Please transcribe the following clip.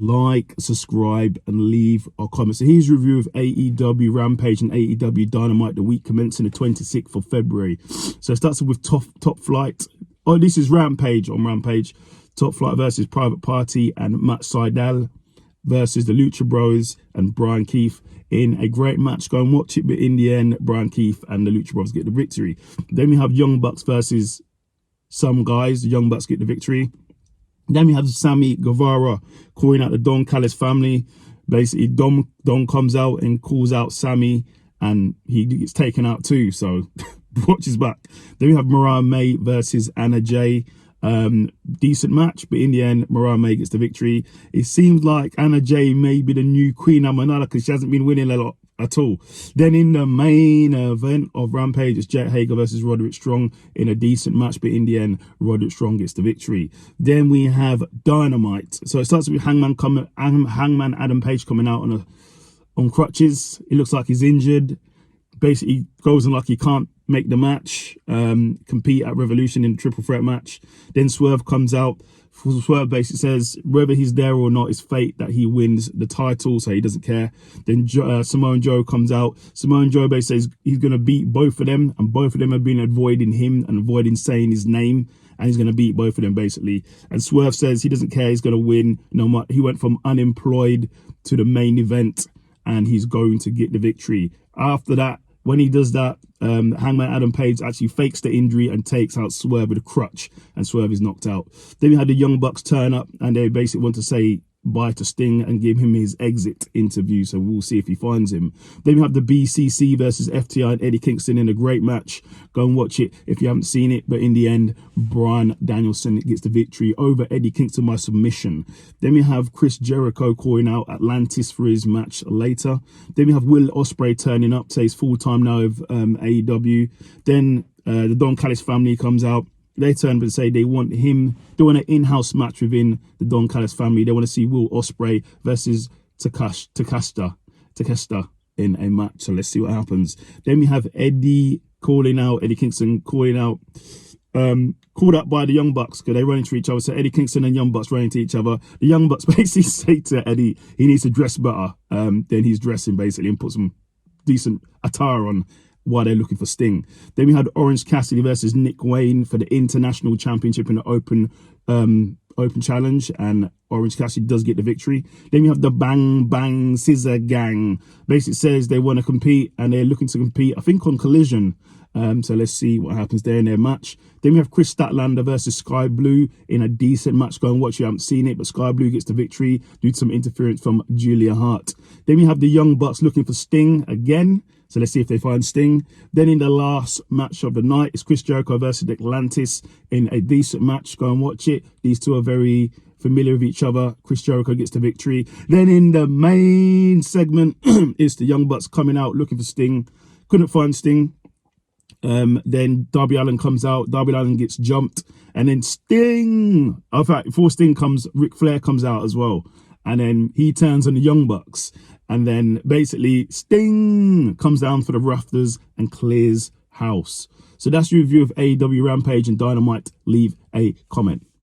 like, subscribe, and leave a comment. So here's a review of AEW Rampage and AEW Dynamite, the week commencing the 26th of February. So it starts with Top Flight. Oh, this is Rampage on Rampage. Top Flight versus Private Party and Matt Sydal versus the Lucha Bros and Brian Keith in a great match. Go and watch it, but in the end, Brian Keith and the Lucha Bros get the victory. Then we have Young Bucks versus some guys. The Young Bucks get the victory. Then we have Sammy Guevara calling out the Don Callis family. Basically, Don comes out and calls out Sammy, and he gets taken out too. So watch his back. Then we have Mariah May versus Anna Jay. Decent match, but in the end, Mariah May gets the victory. It seems like Anna Jay may be the new Queen Amanada because she hasn't been winning a lot at all. Then in the main event of Rampage, it's Jet Hager versus Roderick Strong in a decent match, but in the end, Roderick Strong gets the victory. Then we have Dynamite. So it starts with Hangman Adam Page coming out on crutches. It looks like he's injured. Basically goes on like he can't make the match, compete at Revolution in the triple threat match. Then Swerve comes out. Swerve basically says whether he's there or not is fate that he wins the title, so he doesn't care. Then Samoa Joe comes out. Samoa Joe basically says he's going to beat both of them, and both of them have been avoiding him and avoiding saying his name, and he's going to beat both of them basically. And Swerve says he doesn't care, he's going to win. No matter, he went from unemployed to the main event, and he's going to get the victory. After that, when he does that, Hangman Adam Page actually fakes the injury and takes out Swerve with a crutch, and Swerve is knocked out. Then we had the Young Bucks turn up, and they basically want to say bye to Sting and give him his exit interview, so we'll see if he finds him. Then we have the BCC versus FTR and Eddie Kingston in a great match. Go and watch it if you haven't seen it, but in the end, Bryan Danielson gets the victory over Eddie Kingston by submission. Then we have Chris Jericho calling out Atlantis for his match later. Then we have Will Ospreay turning up, says full-time now of AEW. Then the Don Callis family comes out. They turn up and say they want an in-house match within the Don Callis family. They want to see Will Ospreay versus Takeshita in a match. So let's see what happens. Then we have Eddie Kingston calling out, called up by the Young Bucks because they run into each other. So Eddie Kingston and Young Bucks run into each other. The Young Bucks basically say to Eddie he needs to dress better than he's dressing basically, and put some decent attire on while they're looking for Sting. Then we had Orange Cassidy versus Nick Wayne for the International Championship in the Open Challenge, and Orange Cassidy does get the victory. Then we have the Bang Bang Scissor Gang. Basically says they want to compete, and they're looking to compete, I think, on Collision. So let's see what happens there in their match. Then we have Chris Statlander versus Sky Blue in a decent match. Go and watch it. You haven't seen it, but Sky Blue gets the victory due to some interference from Julia Hart. Then we have the Young Bucks looking for Sting again. So let's see if they find Sting. Then in the last match of the night, it's Chris Jericho versus Atlantis in a decent match. Go and watch it. These two are very familiar with each other. Chris Jericho gets the victory. Then in the main segment, it's the Young Bucks coming out looking for Sting. Couldn't find Sting. Then Darby Allin comes out. Darby Allin gets jumped. And then Sting, in fact, before Sting comes, Ric Flair comes out as well. And then he turns on the Young Bucks. And then basically Sting comes down for the rafters and clears house. So that's your review of AEW Rampage and Dynamite. Leave a comment.